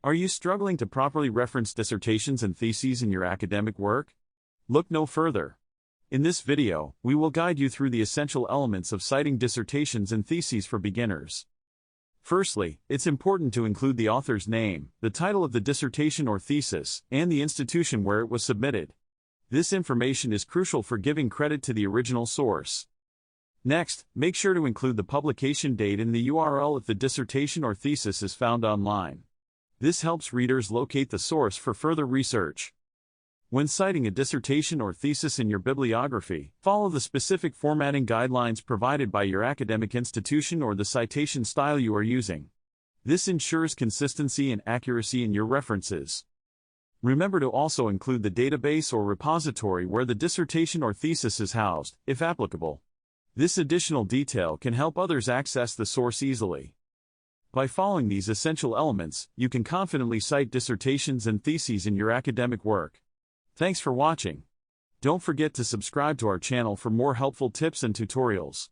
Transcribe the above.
Are you struggling to properly reference dissertations and theses in your academic work? Look no further. In this video, we will guide you through the essential elements of citing dissertations and theses for beginners. Firstly, it's important to include the author's name, the title of the dissertation or thesis, and the institution where it was submitted. This information is crucial for giving credit to the original source. Next, make sure to include the publication date in the URL if the dissertation or thesis is found online. This helps readers locate the source for further research. When citing a dissertation or thesis in your bibliography, follow the specific formatting guidelines provided by your academic institution or the citation style you are using. This ensures consistency and accuracy in your references. Remember to also include the database or repository where the dissertation or thesis is housed, if applicable. This additional detail can help others access the source easily. By following these essential elements, you can confidently cite dissertations and theses in your academic work. Thanks for watching. Don't forget to subscribe to our channel for more helpful tips and tutorials.